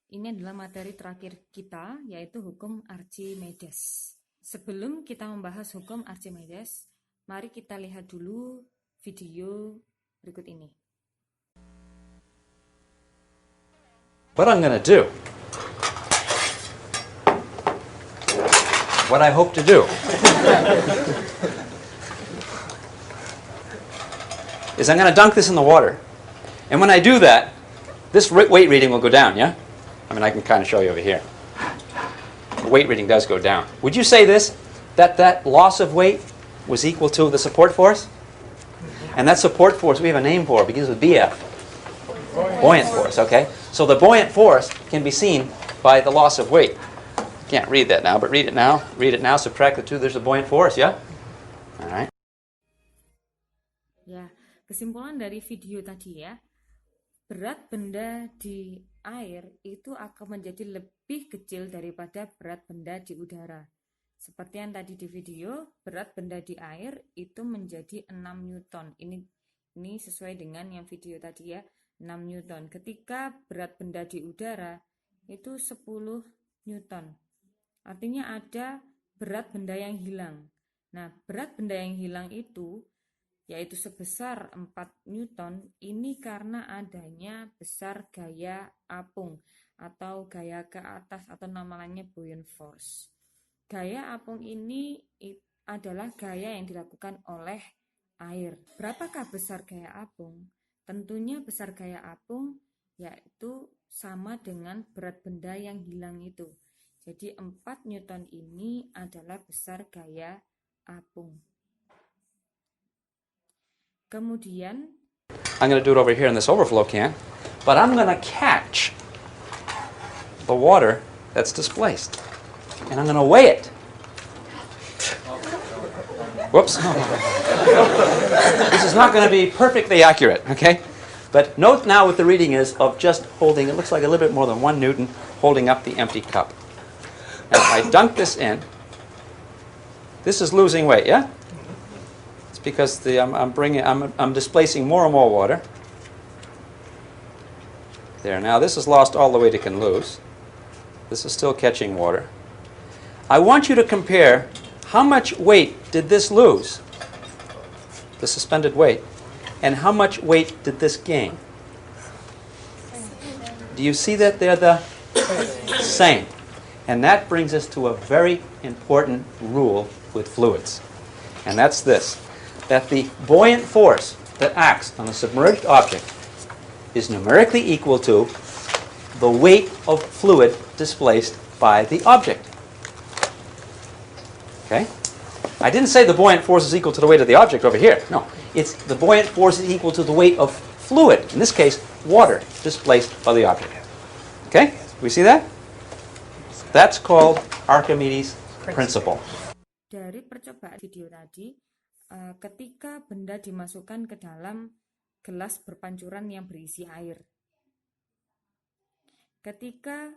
Ini adalah materi terakhir kita, yaitu hukum Archimedes. Sebelum kita membahas hukum Archimedes, mari kita lihat dulu video berikut ini. What I'm going to do, what I hope to do, is I'm going to dunk this in the water. And when I do that, this weight reading will go down, yeah? I mean, I can kind of show you over here. The weight reading does go down. Would you say this, that loss of weight was equal to the support force? And that support force we have a name for, it begins with BF. Buoyant force, okay? So the buoyant force can be seen by the loss of weight. Can't read that now, but read it now. Read it now, subtract the two, there's a buoyant force, yeah? All right. Ya, kesimpulan dari video tadi ya, berat benda di air itu akan menjadi lebih kecil daripada berat benda di udara. Seperti yang tadi di video, berat benda di air itu menjadi 6 Newton. Ini sesuai dengan yang video tadi ya, 6 Newton. Ketika berat benda di udara itu 10 Newton. Artinya ada berat benda yang hilang. Nah, berat benda yang hilang itu yaitu sebesar 4 Newton, ini karena adanya besar gaya apung atau gaya ke atas atau namanya buoyant force. Gaya apung ini adalah gaya yang dilakukan oleh air. Berapakah besar gaya apung? Tentunya besar gaya apung yaitu sama dengan berat benda yang hilang itu. Jadi 4 Newton ini adalah besar gaya apung. Kemudian, I'm going to do it over here in this overflow can, but I'm going to catch the water that's displaced, and I'm going to weigh it. Whoops. This is not going to be perfectly accurate, okay? But note now what the reading is of just holding, it looks like a little bit more than 1 Newton holding up the empty cup. Now, I dunk this in. This is losing weight, yeah? Because I'm displacing more and more water. There, now this has lost all the weight it can lose. This is still catching water. I want you to compare how much weight did this lose, the suspended weight, and how much weight did this gain. Do you see that they're the same? And that brings us to a very important rule with fluids. And that's this. That the buoyant force that acts on a submerged object is numerically equal to the weight of fluid displaced by the object. Okay? I didn't say the buoyant force is equal to the weight of the object over here. No. It's the buoyant force is equal to the weight of fluid, in this case, water, displaced by the object. Okay? We see that? That's called Archimedes' principle. Dari percobaan video tadi, ketika benda dimasukkan ke dalam gelas berpancuran yang berisi air. Ketika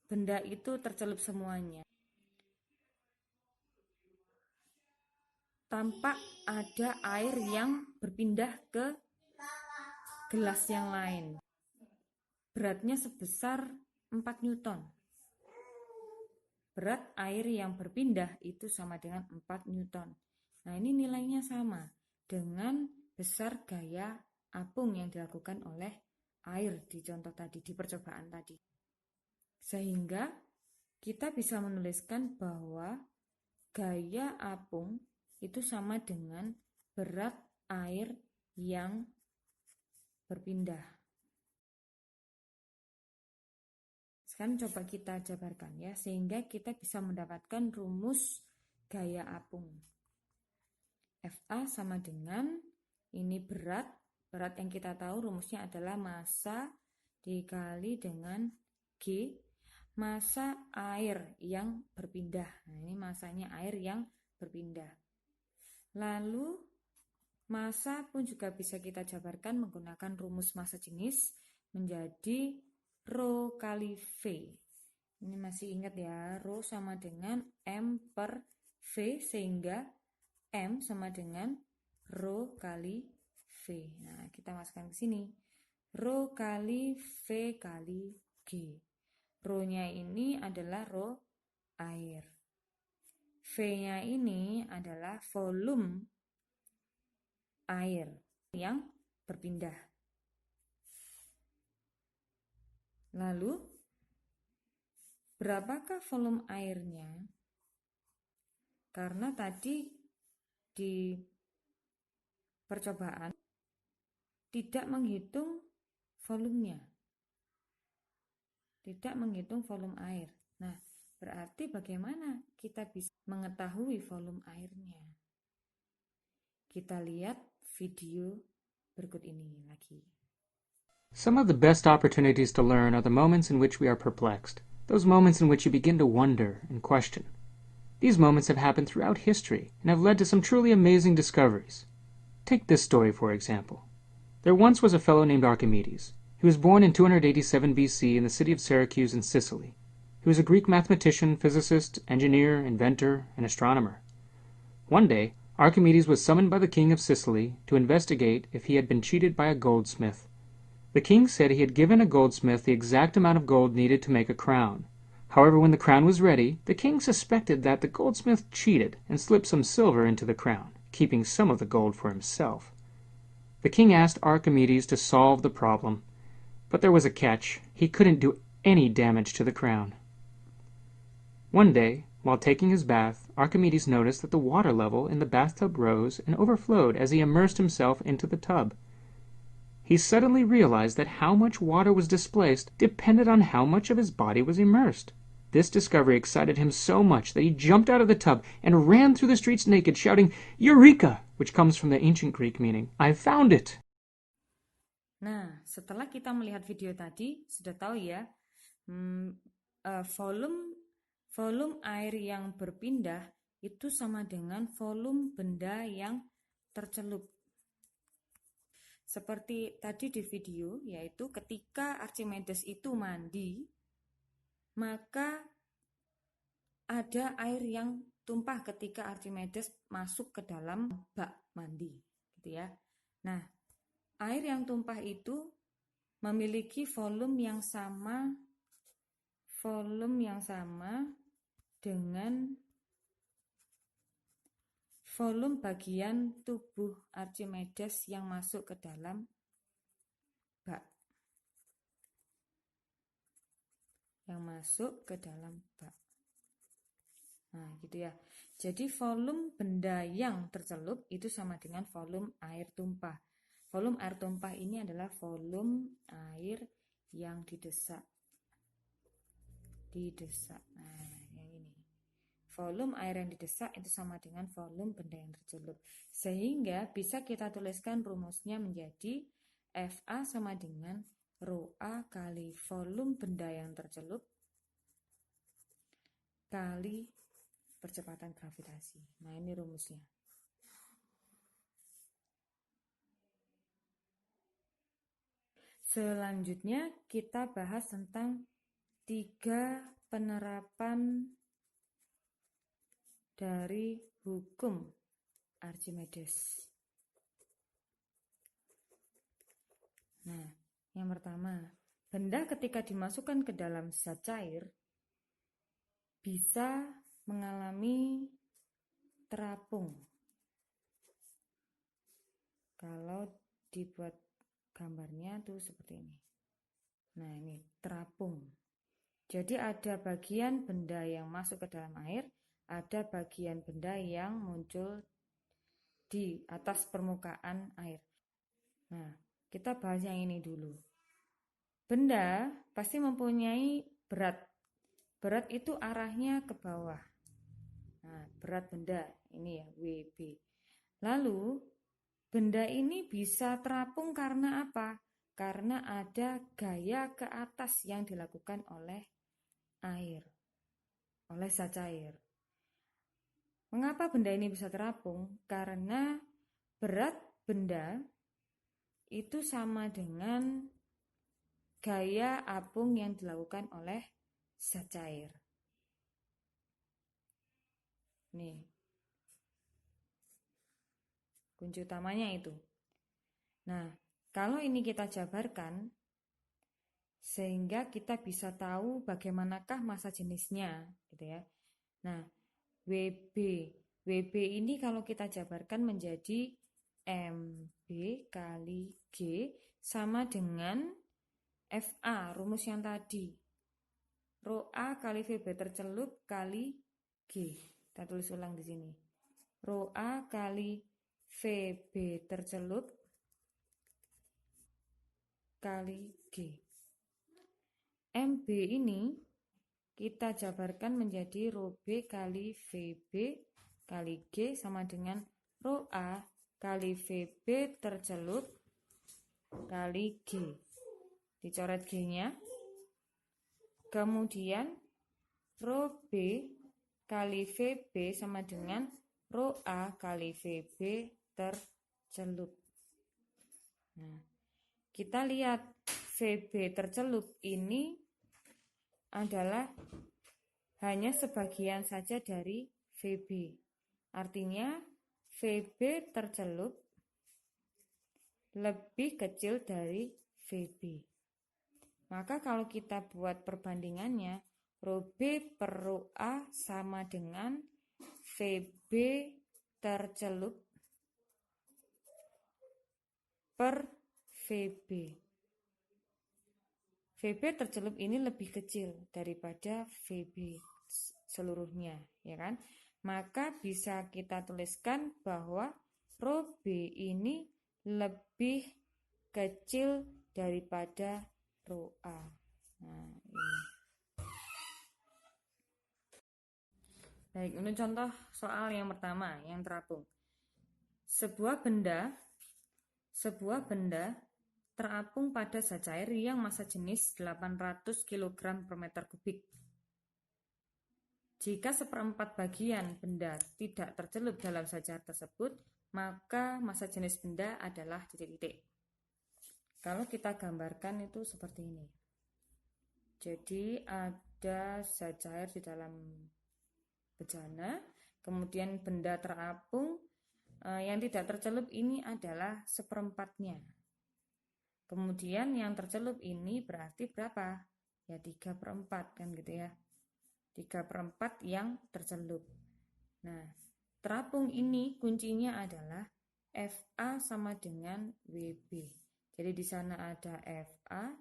benda itu tercelup semuanya, tampak ada air yang berpindah ke gelas yang lain. Beratnya sebesar 4 Newton. Berat air yang berpindah itu sama dengan 4 Newton. Nah, ini nilainya sama dengan besar gaya apung yang dilakukan oleh air di contoh tadi, di percobaan tadi. Sehingga kita bisa menuliskan bahwa gaya apung itu sama dengan berat air yang berpindah. Sekarang coba kita jabarkan ya, sehingga kita bisa mendapatkan rumus gaya apung. FA sama dengan, ini berat yang kita tahu rumusnya adalah massa dikali dengan G, massa air yang berpindah. Nah, ini massanya air yang berpindah. Lalu massa pun juga bisa kita jabarkan menggunakan rumus massa jenis menjadi Rho kali V. Ini masih ingat ya, Rho sama dengan M per V, sehingga M sama dengan Rho kali V. Nah, kita masukkan ke sini. Rho kali V kali G. Rho-nya ini adalah rho air. V-nya ini adalah volume air yang berpindah. Lalu, berapakah volume airnya? Karena tadi di percobaan tidak menghitung volumenya. Tidak menghitung volume air. Nah, berarti bagaimana kita bisa mengetahui volume airnya? Kita lihat video berikut ini lagi. Some of the best opportunities to learn are the moments in which we are perplexed, those moments in which you begin to wonder and question. These moments have happened throughout history and have led to some truly amazing discoveries. Take this story, for example. There once was a fellow named Archimedes. He was born in 287 BC in the city of Syracuse in Sicily. He was a Greek mathematician, physicist, engineer, inventor, and astronomer. One day, Archimedes was summoned by the king of Sicily to investigate if he had been cheated by a goldsmith. The king said he had given a goldsmith the exact amount of gold needed to make a crown. However, when the crown was ready, the king suspected that the goldsmith cheated and slipped some silver into the crown, keeping some of the gold for himself. The king asked Archimedes to solve the problem, but there was a catch. He couldn't do any damage to the crown. One day, while taking his bath, Archimedes noticed that the water level in the bathtub rose and overflowed as he immersed himself into the tub. He suddenly realized that how much water was displaced depended on how much of his body was immersed. This discovery excited him so much that he jumped out of the tub and ran through the streets naked, shouting, "Eureka!" which comes from the ancient Greek meaning, "I found it!" Nah, setelah kita melihat video tadi, sudah tahu ya, volume air yang berpindah itu sama dengan volume benda yang tercelup. Seperti tadi di video, yaitu ketika Archimedes itu mandi, maka ada air yang tumpah ketika Archimedes masuk ke dalam bak mandi, gitu ya. Nah, air yang tumpah itu memiliki volume yang sama dengan volume bagian tubuh Archimedes yang masuk ke dalam bak. Nah, gitu ya. Jadi volume benda yang tercelup itu sama dengan volume air tumpah. Volume air tumpah ini adalah volume air yang didesak. Nah, yang ini. Volume air yang didesak itu sama dengan volume benda yang tercelup. Sehingga bisa kita tuliskan rumusnya menjadi FA sama dengan Rho A kali volume benda yang tercelup kali percepatan gravitasi. Nah, ini rumusnya. Selanjutnya kita bahas tentang 3 penerapan dari hukum Archimedes. Nah, yang pertama, benda ketika dimasukkan ke dalam zat cair bisa mengalami terapung. Kalau dibuat gambarnya tuh seperti ini. Nah, ini terapung. Jadi ada bagian benda yang masuk ke dalam air, ada bagian benda yang muncul di atas permukaan air. Nah, kita bahas yang ini dulu. Benda pasti mempunyai berat. Berat itu arahnya ke bawah. Nah, berat benda ini ya, WB. Lalu, benda ini bisa terapung karena apa? Karena ada gaya ke atas yang dilakukan oleh air, oleh zat cair. Mengapa benda ini bisa terapung? Karena berat benda itu sama dengan gaya apung yang dilakukan oleh zat cair. Nih, kunci utamanya itu. Nah, kalau ini kita jabarkan, sehingga kita bisa tahu bagaimanakah massa jenisnya, gitu ya. Nah, WB ini kalau kita jabarkan menjadi MB kali G sama dengan FA, rumus yang tadi. Rho A kali VB tercelup kali G. Kita tulis ulang di sini. Rho A kali VB tercelup kali G. MB ini kita jabarkan menjadi Rho B kali VB kali G sama dengan Rho A kali VB tercelup kali G. Dicoret G-nya. Kemudian Rho B kali VB sama dengan Rho A kali VB tercelup. Nah, kita lihat VB tercelup ini adalah hanya sebagian saja dari VB. Artinya VB tercelup lebih kecil dari VB. Maka kalau kita buat perbandingannya, Rho B per Rho A sama dengan VB tercelup per VB. VB tercelup ini lebih kecil daripada VB seluruhnya, ya kan? Maka bisa kita tuliskan bahwa Rho B ini lebih kecil daripada Rho A. Nah, ini. Baik, untuk contoh soal yang pertama, yang terapung. Sebuah benda terapung pada zat cair yang massa jenis 800 kg per meter kubik. Jika 1/4 bagian benda tidak tercelup dalam zat cair tersebut, maka massa jenis benda adalah titik-titik. Kalau kita gambarkan itu seperti ini. Jadi ada zat cair di dalam bejana, kemudian benda terapung, yang tidak tercelup ini adalah 1/4-nya. Kemudian yang tercelup ini berarti berapa? Ya 3/4 kan gitu ya. 3/4 yang tercelup. Nah, terapung ini kuncinya adalah FA sama dengan WB. Jadi di sana ada FA,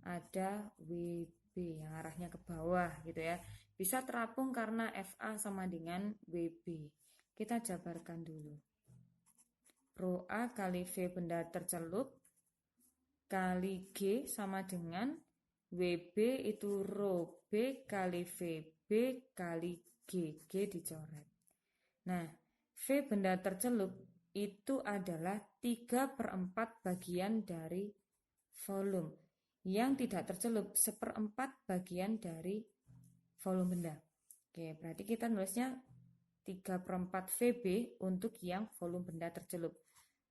ada WB yang arahnya ke bawah gitu ya. Bisa terapung karena FA sama dengan WB. Kita jabarkan dulu. Rho A kali V benda tercelup kali G sama dengan WB itu Rho B kali VB kali G. G dicoret. Nah, V benda tercelup itu adalah 3/4 bagian dari volume. Yang tidak tercelup 1/4 bagian dari volume benda. Oke, berarti kita nulisnya 3/4 VB untuk yang volume benda tercelup.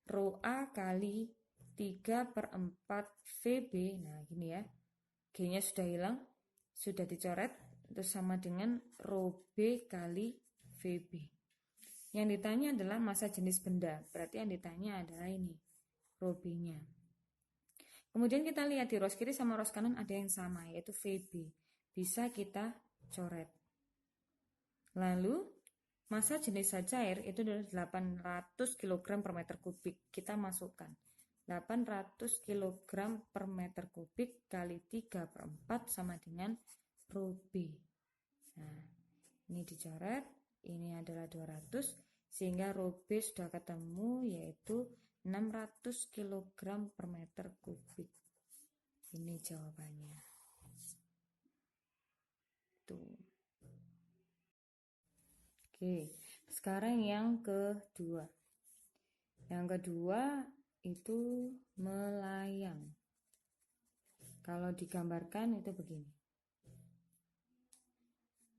Rho A kali 3/4 VB. Nah, gini ya. G-nya sudah hilang, sudah dicoret, itu sama dengan Rho B kali VB. Yang ditanya adalah massa jenis benda, berarti yang ditanya adalah ini, Rho B-nya. Kemudian kita lihat di ros kiri sama ros kanan ada yang sama, yaitu VB. Bisa kita coret. Lalu, massa jenis zat cair itu adalah 800 kg per meter kubik. Kita masukkan 800 kg per meter kubik kali 3/4 sama dengan Rho B. Nah, ini dicoret, ini adalah 200, sehingga Rho B sudah ketemu yaitu 600 kg per meter kubik. Ini jawabannya. Tuh. Oke, sekarang yang kedua. Yang kedua itu melayang. Kalau digambarkan itu begini.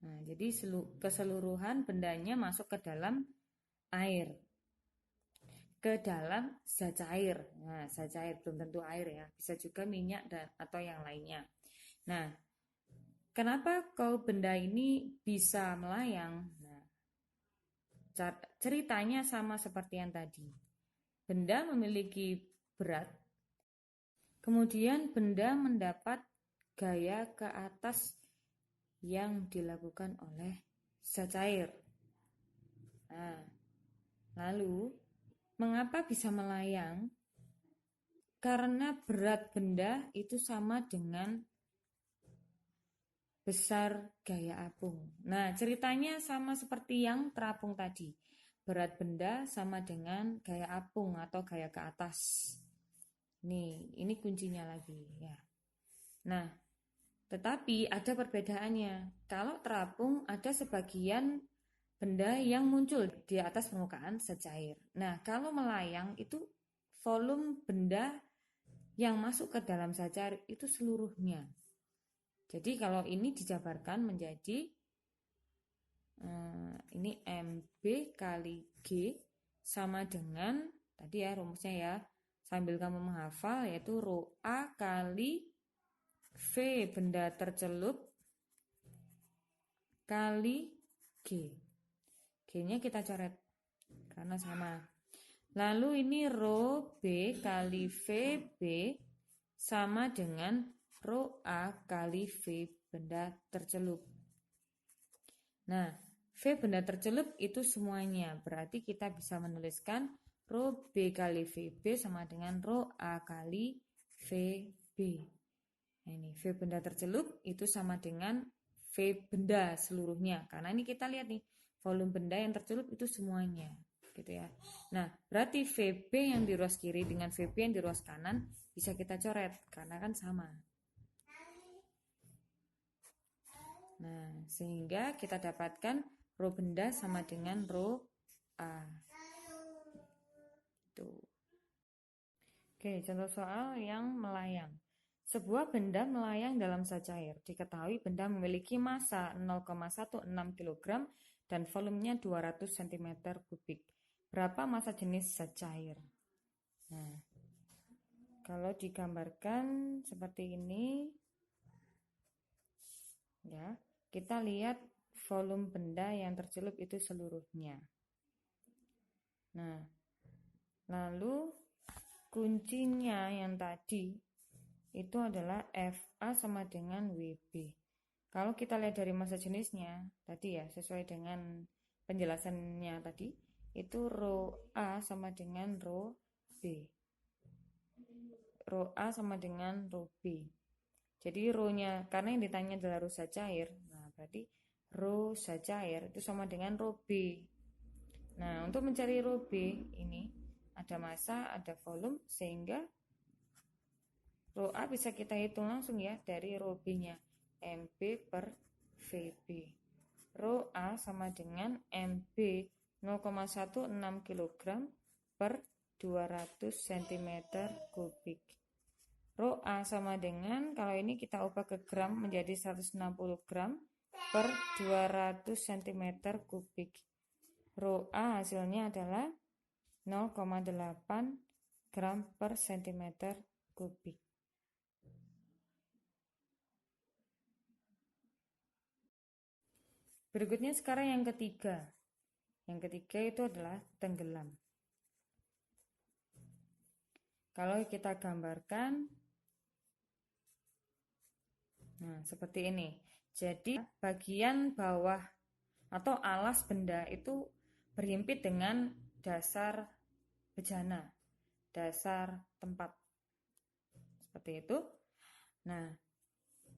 Nah, jadi keseluruhan bendanya masuk ke dalam air. Ke dalam zat cair. Nah, zat cair belum tentu air ya, bisa juga minyak atau yang lainnya. Nah, kenapa kalau benda ini bisa melayang? Nah, ceritanya sama seperti yang tadi. Benda memiliki berat, kemudian benda mendapat gaya ke atas yang dilakukan oleh zat cair. Nah, lalu mengapa bisa melayang? Karena berat benda itu sama dengan besar gaya apung. Nah, ceritanya sama seperti yang terapung tadi. Berat benda sama dengan gaya apung atau gaya ke atas. Nih, ini kuncinya lagi ya. Nah, tetapi ada perbedaannya. Kalau terapung ada sebagian benda yang muncul di atas permukaan secair. Nah, kalau melayang itu volume benda yang masuk ke dalam secair itu seluruhnya. Jadi kalau ini dijabarkan menjadi ini MB kali G sama dengan tadi ya rumusnya ya, sambil kamu menghafal, yaitu Rho A kali V benda tercelup kali G. G-nya kita coret karena sama. Lalu ini Rho B kali VB sama dengan Rho A kali V benda tercelup. Nah, V benda tercelup itu semuanya. Berarti kita bisa menuliskan Rho B kali VB sama dengan Rho A kali VB. Nah, ini V benda tercelup itu sama dengan V benda seluruhnya. Karena ini kita lihat nih, volume benda yang tercelup itu semuanya. Gitu ya. Nah, berarti VB yang di ruas kiri dengan VB yang di ruas kanan bisa kita coret karena kan sama. Nah, sehingga kita dapatkan rho benda sama dengan rho A. Tuh. Oke, contoh soal yang melayang. Sebuah benda melayang dalam zat cair. Diketahui benda memiliki massa 0,16 kg dan volumenya 200 cm3. Berapa massa jenis zat cair? Nah, kalau digambarkan seperti ini, ya, kita lihat volume benda yang tercelup itu seluruhnya. Nah, lalu kuncinya yang tadi itu adalah FA sama dengan WB. Kalau kita lihat dari massa jenisnya tadi ya, sesuai dengan penjelasannya tadi, itu rho A sama dengan rho B. Rho A sama dengan rho B. Jadi rho-nya, karena yang ditanya adalah rho zat cair, nah berarti rho zat cair itu sama dengan rho B. Nah, untuk mencari rho B ini ada massa, ada volume, sehingga rho A bisa kita hitung langsung ya dari rho B-nya, MB per VB. Rho A sama dengan MB 0,16 kg per 200 cm3. Rho A sama dengan, kalau ini kita ubah ke gram menjadi 160 gram per 200 cm3. Rho A hasilnya adalah 0,8 gram per cm3. Berikutnya sekarang yang ketiga. Yang ketiga itu adalah tenggelam. Kalau kita gambarkan, nah seperti ini. Jadi bagian bawah atau alas benda itu berhimpit dengan dasar bejana, dasar tempat. Seperti itu. Nah,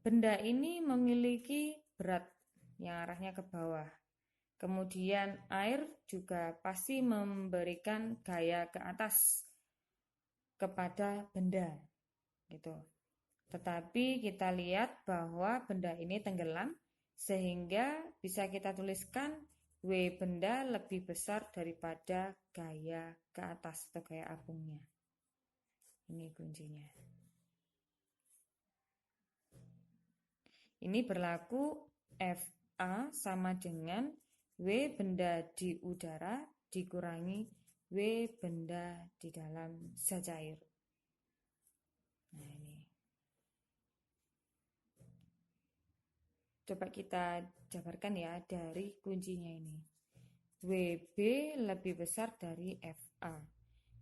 benda ini memiliki berat yang arahnya ke bawah. Kemudian air juga pasti memberikan gaya ke atas kepada benda, gitu. Tetapi kita lihat bahwa benda ini tenggelam, sehingga bisa kita tuliskan W benda lebih besar daripada gaya ke atas atau gaya apungnya. Ini kuncinya. Ini berlaku FA sama dengan W benda di udara dikurangi W benda di dalam zat cair. Nah, ini. Coba kita jabarkan ya dari kuncinya ini. WB lebih besar dari FA.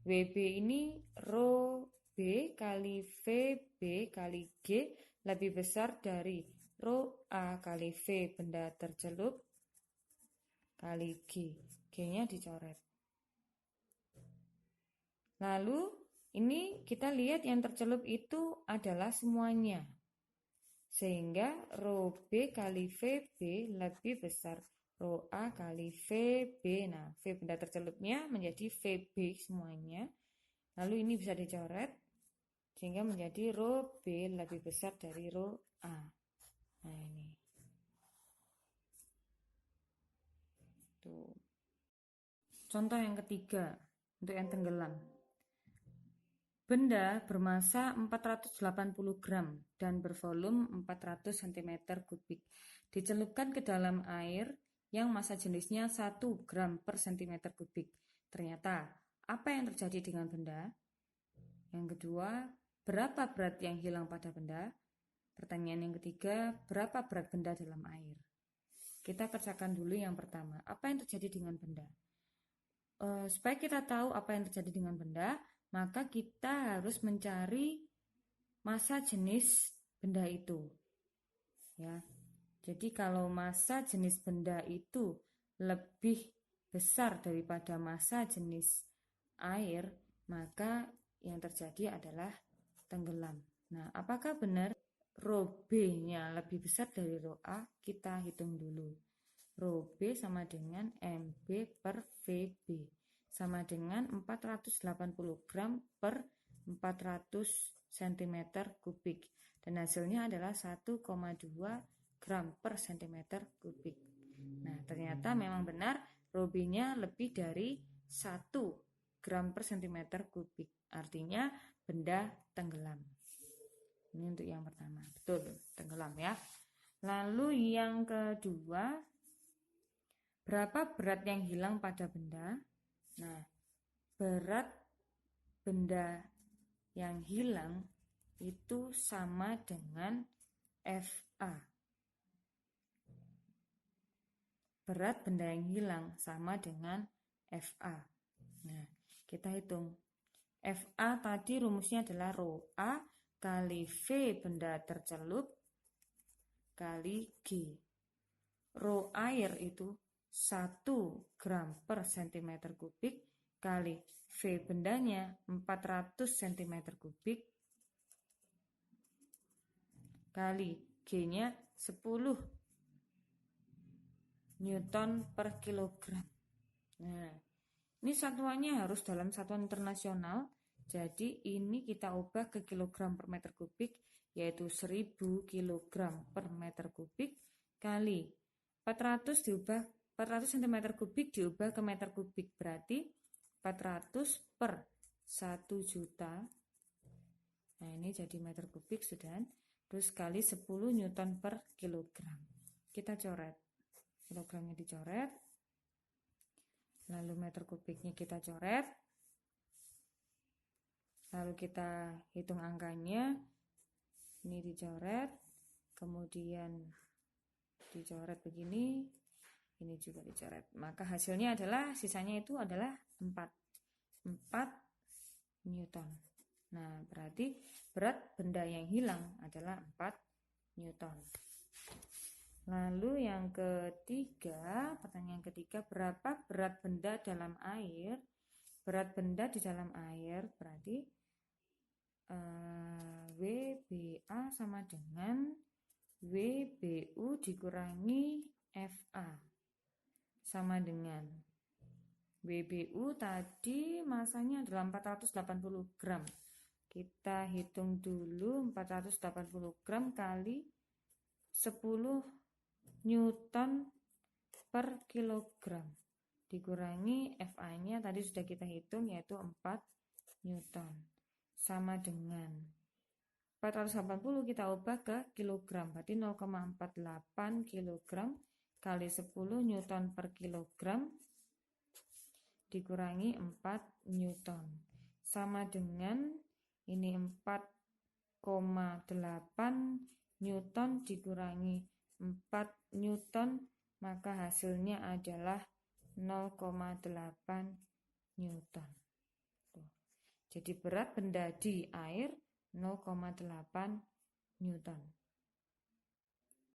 WB ini rho B kali VB kali G lebih besar dari rho A kali V benda tercelup kali G. G-nya dicoret. Lalu ini kita lihat yang tercelup itu adalah semuanya. Sehingga rho B kali VB lebih besar rho A kali VB. Nah, V benda tercelupnya menjadi VB semuanya. Lalu ini bisa dicoret sehingga menjadi rho B lebih besar dari rho A. Nah, ini. Tuh. Contoh yang ketiga untuk yang tenggelam. Benda bermassa 480 gram dan bervolume 400 cm3 dicelupkan ke dalam air yang massa jenisnya 1 gram per cm3. Ternyata, apa yang terjadi dengan benda? Yang kedua, berapa berat yang hilang pada benda? Pertanyaan yang ketiga, berapa berat benda dalam air? Kita kerjakan dulu yang pertama, apa yang terjadi dengan benda? Supaya kita tahu apa yang terjadi dengan benda, maka kita harus mencari massa jenis benda itu. Ya. Jadi kalau massa jenis benda itu lebih besar daripada massa jenis air, maka yang terjadi adalah tenggelam. Nah, apakah benar rho B-nya lebih besar dari rho A? Kita hitung dulu. Rho B sama dengan MB per VB sama dengan 480 gram per 400 cm3 dan hasilnya adalah 1,2 gram per cm3. Nah, ternyata memang benar rho B-nya lebih dari 1 gram per cm3. Artinya benda tenggelam. Ini untuk yang pertama. Betul, tenggelam ya. Lalu yang kedua, berapa berat yang hilang pada benda? Nah, berat benda yang hilang itu sama dengan FA. Berat benda yang hilang sama dengan FA. Nah, kita hitung. FA tadi rumusnya adalah rho A kali V benda tercelup kali G. Rho air itu 1 gram per cm3 kali V bendanya 400 cm3 kali G-nya 10 Newton per kilogram. Nah, ini satuannya harus dalam satuan internasional. Jadi ini kita ubah ke kilogram per meter kubik, yaitu 1000 kilogram per meter kubik kali 400 cm3 diubah ke meter kubik, berarti 400 per 1 juta. Nah, ini jadi meter kubik sudah. Terus kali 10 Newton per kilogram. Kita coret. Kilogramnya dicoret. Lalu meter kubiknya kita coret. Lalu kita hitung angkanya. Ini dicoret. Kemudian dicoret begini. Ini juga dicoret. Maka hasilnya adalah, sisanya itu adalah 4 Newton. Nah, berarti berat benda yang hilang adalah 4 Newton. Lalu yang ketiga, pertanyaan ketiga, berapa berat benda dalam air? Berat benda di dalam air berarti WBA sama dengan WBU dikurangi FA. Sama dengan WBU tadi masanya adalah 480 gram. Kita hitung dulu 480 gram kali 10 Newton per kilogram. Dikurangi FA-nya tadi sudah kita hitung yaitu 4 Newton. Sama dengan 480 kita ubah ke kilogram. Berarti 0,48 kilogram kali 10 Newton per kilogram dikurangi 4 Newton. Sama dengan ini 4,8 Newton dikurangi 4 Newton, maka hasilnya adalah 0,8 Newton. Tuh. Jadi berat benda di air 0,8 Newton.